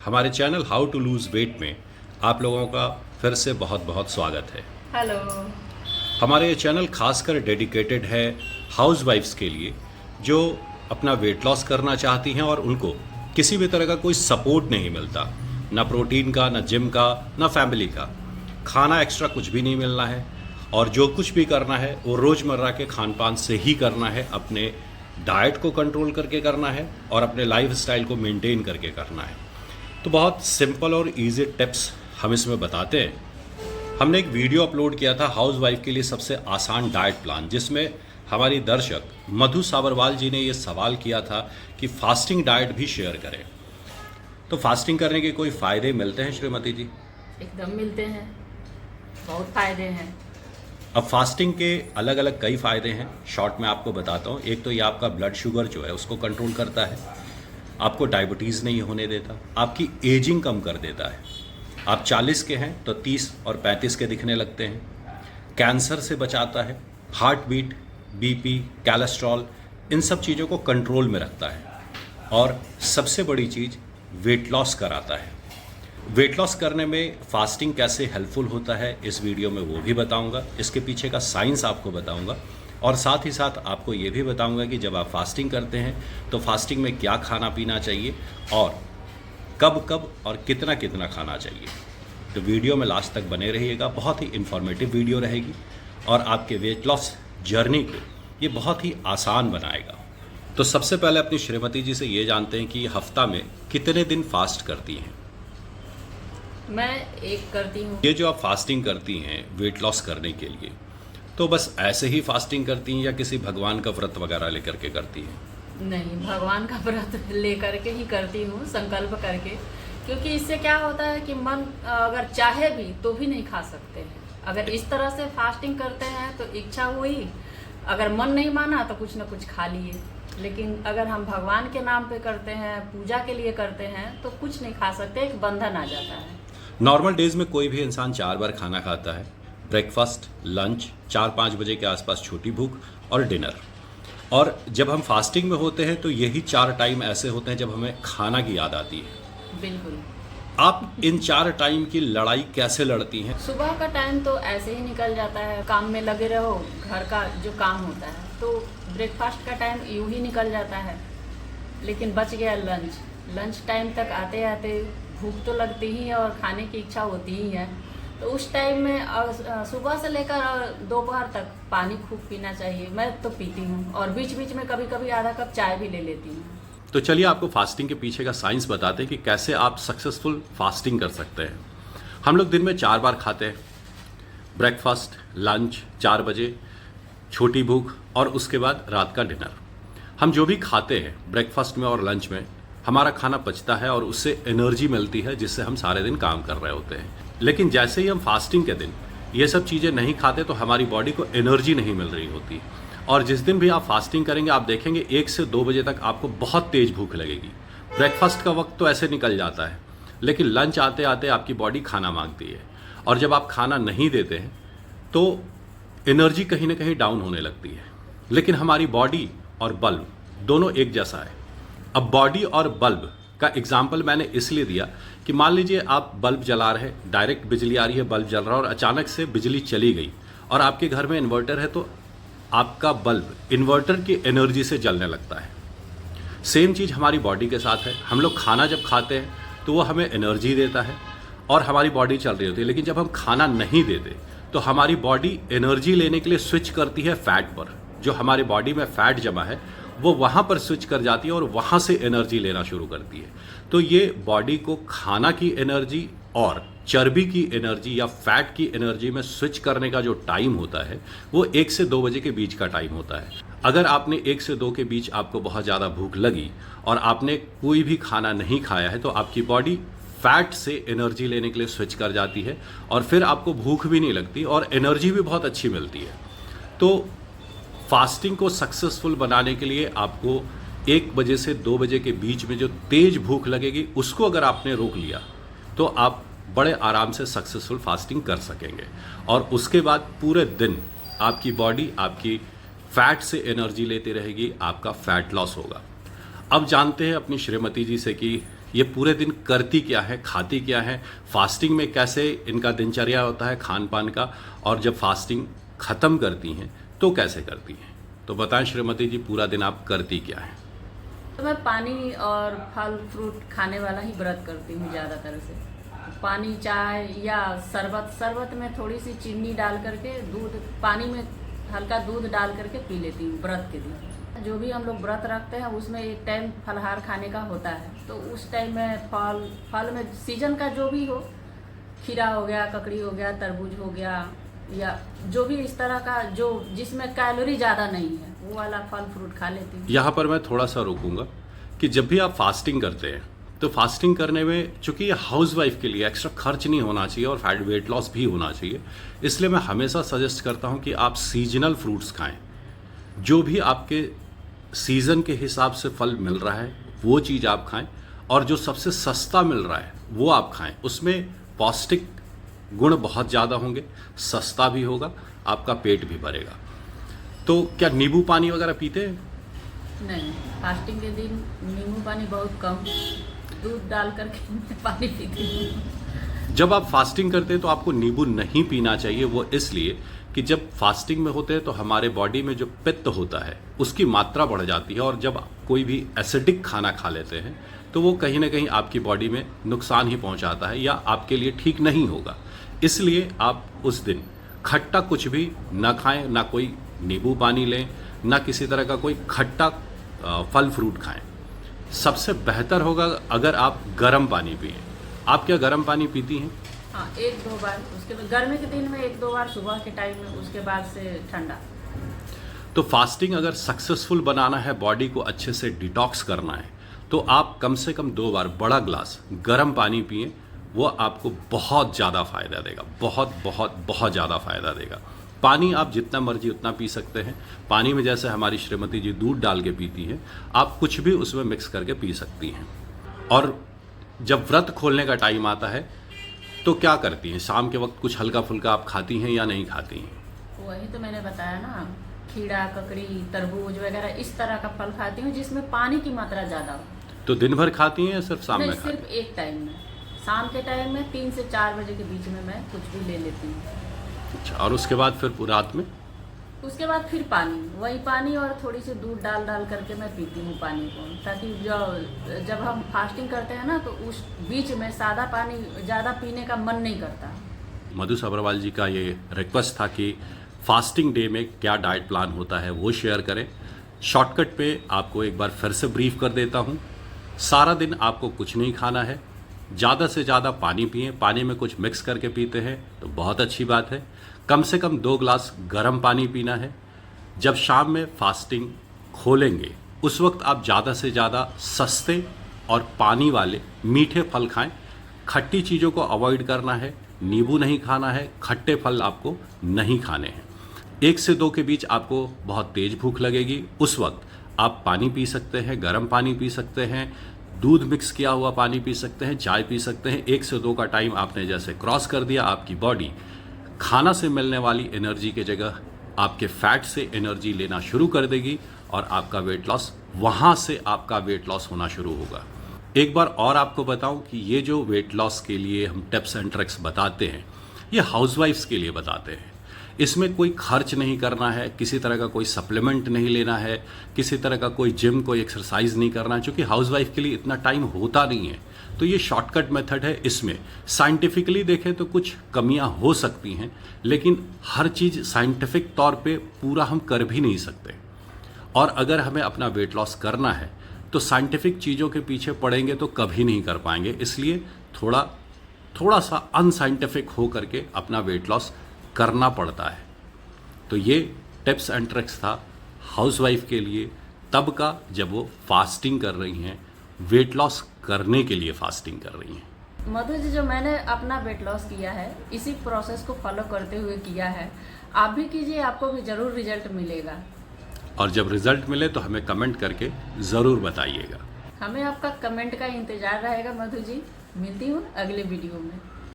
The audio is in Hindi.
हमारे channel how to lose weight में आप लोगों का फिर से बहुत बहुत स्वागत है। हेलो। हमारे ये चैनल खासकर डेडिकेटेड है हाउसवाइफ्स के लिए जो अपना वेट लॉस करना चाहती हैं और उनको किसी भी तरह का कोई सपोर्ट नहीं मिलता, ना प्रोटीन का, ना जिम का, ना फैमिली का। खाना एक्स्ट्रा कुछ भी नहीं मिलना है और जो कुछ भी करना है वो रोज़मर्रा के खान पान से ही करना है, अपने डाइट को कंट्रोल करके करना है और अपने लाइफ स्टाइल को मेंटेन करके करना है। तो बहुत सिंपल और इजी टिप्स हम इसमें बताते हैं। हमने एक वीडियो अपलोड किया था हाउसवाइफ के लिए सबसे आसान डाइट प्लान, जिसमें हमारी दर्शक मधु साबरवाल जी ने ये सवाल किया था कि फास्टिंग डाइट भी शेयर करें। तो फास्टिंग करने के कोई फ़ायदे मिलते हैं श्रीमती जी? एकदम मिलते हैं, बहुत फायदे हैं। अब फास्टिंग के अलग अलग कई फ़ायदे हैं, शॉर्ट में आपको बताता हूँ। एक तो ये आपका ब्लड शुगर जो है उसको कंट्रोल करता है, आपको डायबिटीज़ नहीं होने देता, आपकी एजिंग कम कर देता है। आप 40 के हैं तो 30 और 35 के दिखने लगते हैं। कैंसर से बचाता है, हार्ट बीट, बीपी, कोलेस्ट्रॉल, इन सब चीज़ों को कंट्रोल में रखता है और सबसे बड़ी चीज़ वेट लॉस कराता है। वेट लॉस करने में फास्टिंग कैसे हेल्पफुल होता है इस वीडियो में वो भी बताऊंगा, इसके पीछे का साइंस आपको बताऊंगा और साथ ही साथ आपको ये भी बताऊंगा कि जब आप फास्टिंग करते हैं तो फास्टिंग में क्या खाना पीना चाहिए और कब कब और कितना कितना खाना चाहिए। तो वीडियो में लास्ट तक बने रहिएगा, बहुत ही इन्फॉर्मेटिव वीडियो रहेगी और आपके वेट लॉस जर्नी को ये बहुत ही आसान बनाएगा। तो सबसे पहले अपनी श्रीमती जी से ये जानते हैं कि हफ्ता में कितने दिन फास्ट करती हैं? मैं एक करती हूँ। ये जो आप फास्टिंग करती हैं वेट लॉस करने के लिए, तो बस ऐसे ही फास्टिंग करती हैं या किसी भगवान का व्रत वगैरह लेकर के करती हैं? नहीं, भगवान का व्रत लेकर के ही करती हूँ, संकल्प करके। क्योंकि इससे क्या होता है कि मन अगर चाहे भी तो भी नहीं खा सकते हैं। अगर इस तरह से फास्टिंग करते हैं तो इच्छा हुई, अगर मन नहीं माना तो कुछ ना कुछ खा लिए। लेकिन अगर हम भगवान के नाम पे करते हैं, पूजा के लिए करते हैं, तो कुछ नहीं खा सकते, एक बंधन आ जाता है। नॉर्मल डेज में कोई भी इंसान 4 बार खाना खाता है, ब्रेकफास्ट, लंच, 4-5 बजे के आसपास छोटी भूख और डिनर। और जब हम फास्टिंग में होते हैं तो यही 4 टाइम ऐसे होते हैं जब हमें खाना की याद आती है। बिल्कुल। आप इन 4 टाइम की लड़ाई कैसे लड़ती हैं? सुबह का टाइम तो ऐसे ही निकल जाता है, काम में लगे रहो, घर का जो काम होता है, तो ब्रेकफास्ट का टाइम यूं ही निकल जाता है। लेकिन बच गया लंच। लंच टाइम तक आते आते भूख तो लगती ही है और खाने की इच्छा होती ही है। तो उस टाइम में सुबह से लेकर दोपहर तक पानी खूब पीना चाहिए। मैं तो पीती हूँ और बीच बीच में कभी कभी आधा कप चाय भी ले लेती हूँ। तो चलिए आपको फास्टिंग के पीछे का साइंस बताते हैं कि कैसे आप सक्सेसफुल फास्टिंग कर सकते हैं। हम लोग दिन में 4 बार खाते हैं, ब्रेकफास्ट, लंच 4 बजे, छोटी भूख और उसके बाद रात का डिनर। हम जो भी खाते हैं ब्रेकफास्ट में और लंच में, हमारा खाना पचता है और उससे एनर्जी मिलती है जिससे हम सारे दिन काम कर रहे होते हैं। लेकिन जैसे ही हम फास्टिंग के दिन ये सब चीज़ें नहीं खाते तो हमारी बॉडी को एनर्जी नहीं मिल रही होती और जिस दिन भी आप फास्टिंग करेंगे आप देखेंगे 1 से 2 बजे तक आपको बहुत तेज़ भूख लगेगी। ब्रेकफास्ट का वक्त तो ऐसे निकल जाता है, लेकिन लंच आते आते आपकी बॉडी खाना मांगती है और जब आप खाना नहीं देते हैं तो एनर्जी कहीं ना कहीं डाउन होने लगती है। लेकिन हमारी बॉडी और बल्ब दोनों एक जैसा है। अब बॉडी और बल्ब का एग्जाम्पल मैंने इसलिए दिया कि मान लीजिए आप बल्ब जला रहे, डायरेक्ट बिजली आ रही है, बल्ब जल रहा है और अचानक से बिजली चली गई और आपके घर में इन्वर्टर है तो आपका बल्ब इन्वर्टर की एनर्जी से जलने लगता है। सेम चीज़ हमारी बॉडी के साथ है। हम लोग खाना जब खाते हैं तो वो हमें एनर्जी देता है और हमारी बॉडी चल रही होती है। लेकिन जब हम खाना नहीं देते तो हमारी बॉडी एनर्जी लेने के लिए स्विच करती है फैट पर। जो हमारी बॉडी में फैट जमा है वो वहाँ पर स्विच कर जाती है और वहाँ से एनर्जी लेना शुरू करती है। तो ये बॉडी को खाना की एनर्जी और चर्बी की एनर्जी या फैट की एनर्जी में स्विच करने का जो टाइम होता है वो 1 से 2 बजे के बीच का टाइम होता है। अगर आपने 1 से 2 के बीच आपको बहुत ज़्यादा भूख लगी और आपने कोई भी खाना नहीं खाया है तो आपकी बॉडी फैट से एनर्जी लेने के लिए स्विच कर जाती है और फिर आपको भूख भी नहीं लगती और एनर्जी भी बहुत अच्छी मिलती है। तो फास्टिंग को सक्सेसफुल बनाने के लिए आपको 1 बजे से 2 बजे के बीच में जो तेज भूख लगेगी उसको अगर आपने रोक लिया तो आप बड़े आराम से सक्सेसफुल फास्टिंग कर सकेंगे और उसके बाद पूरे दिन आपकी बॉडी आपकी फैट से एनर्जी लेती रहेगी, आपका फैट लॉस होगा। अब जानते हैं अपनी श्रीमती जी से कि ये पूरे दिन करती क्या है, खाती क्या है, फास्टिंग में कैसे इनका दिनचर्या होता है खान पान का, और जब फास्टिंग ख़त्म करती हैं तो कैसे करती हैं। तो बताएं श्रीमती जी, पूरा दिन आप करती क्या हैं? तो मैं पानी और फल फ्रूट खाने वाला ही व्रत करती हूँ ज़्यादातर से। पानी, चाय या शरबत में थोड़ी सी चीनी डाल करके, दूध, पानी में हल्का दूध डाल करके पी लेती हूँ व्रत के दिन। जो भी हम लोग व्रत रखते हैं उसमें एक टाइम फलहार खाने का होता है, तो उस टाइम में फल में सीजन का जो भी हो, खीरा हो गया, ककड़ी हो गया, तरबूज हो गया, या जो भी इस तरह का जो जिसमें कैलोरी ज़्यादा नहीं है वो वाला फल फ्रूट खा लेती हूँ। यहाँ पर मैं थोड़ा सा रोकूंगा कि जब भी आप फास्टिंग करते हैं तो फास्टिंग करने में चूंकि ये हाउस वाइफ के लिए एक्स्ट्रा खर्च नहीं होना चाहिए और फैट वेट लॉस भी होना चाहिए, इसलिए मैं हमेशा सजेस्ट करता हूँ कि आप सीजनल फ्रूट्स खाएं। जो भी आपके सीज़न के हिसाब से फल मिल रहा है वो चीज़ आप खाएं, और जो सबसे सस्ता मिल रहा है वो आप खाएं। उसमें पौष्टिक गुण बहुत ज़्यादा होंगे, सस्ता भी होगा, आपका पेट भी भरेगा। तो क्या नींबू पानी वगैरह पीते हैं? नहीं, फास्टिंग के दिन नींबू पानी बहुत कम, दूध डाल करके मैं पानी पीती हूँ। जब आप फास्टिंग करते हैं तो आपको नींबू नहीं पीना चाहिए। वो इसलिए कि जब फास्टिंग में होते हैं तो हमारे बॉडी में जो पित्त होता है उसकी मात्रा बढ़ जाती है, और जब कोई भी एसिडिक खाना खा लेते हैं तो वो कहीं ना कहीं आपकी बॉडी में नुकसान ही पहुंचाता है या आपके लिए ठीक नहीं होगा। इसलिए आप उस दिन खट्टा कुछ भी ना खाएं, ना कोई नींबू पानी लें, ना किसी तरह का कोई खट्टा फल फ्रूट खाएं। सबसे बेहतर होगा अगर आप गर्म पानी पिएं। आप क्या गर्म पानी पीती हैं? हाँ, 1-2 बार। उसके बाद गर्मी के दिन में 1-2 बार सुबह के टाइम में, उसके बाद से ठंडा। तो फास्टिंग अगर सक्सेसफुल बनाना है, बॉडी को अच्छे से डिटॉक्स करना है, तो आप कम से कम 2 बार बड़ा ग्लास गर्म पानी पिएं। वो आपको बहुत ज़्यादा फ़ायदा देगा, बहुत बहुत बहुत ज़्यादा फ़ायदा देगा। पानी आप जितना मर्जी उतना पी सकते हैं। पानी में जैसे हमारी श्रीमती जी दूध डाल के पीती हैं, आप कुछ भी उसमें मिक्स करके पी सकती हैं। और जब व्रत खोलने का टाइम आता है तो क्या करती हैं? शाम के वक्त कुछ हल्का फुल्का आप खाती हैं या नहीं खाती हैं? वही तो मैंने बताया ना, खीरा, ककड़ी, तरबूज वगैरह इस तरह का फल खाती हूँ जिसमें पानी की मात्रा ज़्यादा हो। तो दिन भर खाती हैं या सिर्फ शाम नहीं, में खाती हैं? सिर्फ एक टाइम में, शाम के टाइम में 3 से 4 बजे के बीच में मैं कुछ भी ले लेती हूँ। अच्छा, और उसके बाद फिर रात में? उसके बाद फिर पानी, वही पानी और थोड़ी सी दूध डाल करके मैं पीती हूँ पानी को, ताकि जब हम फास्टिंग करते हैं ना तो उस बीच में सादा पानी ज़्यादा पीने का मन नहीं करता। मधु सब्रवाल जी का ये रिक्वेस्ट था कि फास्टिंग डे में क्या डाइट प्लान होता है वो शेयर करें। शॉर्टकट पे आपको एक बार फिर से ब्रीफ कर देता हूँ। सारा दिन आपको कुछ नहीं खाना है, ज़्यादा से ज़्यादा पानी पिएं। पानी में कुछ मिक्स करके पीते हैं तो बहुत अच्छी बात है। कम से कम 2 ग्लास गर्म पानी पीना है। जब शाम में फास्टिंग खोलेंगे उस वक्त आप ज़्यादा से ज़्यादा सस्ते और पानी वाले मीठे फल खाएं। खट्टी चीज़ों को अवॉइड करना है, नींबू नहीं खाना है, खट्टे फल आपको नहीं खाने हैं। 1 से 2 के बीच आपको बहुत तेज़ भूख लगेगी, उस वक्त आप पानी पी सकते हैं, गर्म पानी पी सकते हैं, दूध मिक्स किया हुआ पानी पी सकते हैं, चाय पी सकते हैं। 1 से 2 का टाइम आपने जैसे क्रॉस कर दिया, आपकी बॉडी खाना से मिलने वाली एनर्जी के जगह आपके फैट से एनर्जी लेना शुरू कर देगी और आपका वेट लॉस, वहाँ से आपका वेट लॉस होना शुरू होगा। एक बार और आपको बताऊं कि ये जो वेट लॉस के लिए हम टिप्स एंड ट्रिक्स बताते हैं, ये हाउसवाइफ्स के लिए बताते हैं। इसमें कोई खर्च नहीं करना है, किसी तरह का कोई सप्लीमेंट नहीं लेना है, किसी तरह का कोई जिम, कोई एक्सरसाइज नहीं करना है, क्योंकि हाउसवाइफ के लिए इतना टाइम होता नहीं है। तो ये शॉर्टकट मेथड है। इसमें साइंटिफिकली देखें तो कुछ कमियां हो सकती हैं, लेकिन हर चीज़ साइंटिफिक तौर पे पूरा हम कर भी नहीं सकते। और अगर हमें अपना वेट लॉस करना है तो साइंटिफिक चीज़ों के पीछे पड़ेंगे तो कभी नहीं कर पाएंगे। इसलिए थोड़ा सा अनसाइंटिफिक हो करके अपना वेट लॉस करना पड़ता है। तो ये टिप्स एंड ट्रिक्स था हाउसवाइफ के लिए, तब का जब वो फास्टिंग कर रही हैं, वेट लॉस करने के लिए फास्टिंग कर रही हैं। मधु जी, जो मैंने अपना वेट लॉस किया है इसी प्रोसेस को फॉलो करते हुए किया है, आप भी कीजिए, आपको भी ज़रूर रिजल्ट मिलेगा। और जब रिजल्ट मिले तो हमें कमेंट करके ज़रूर बताइएगा। हमें आपका कमेंट का इंतज़ार रहेगा मधु जी। मिलती हूँ अगले वीडियो में।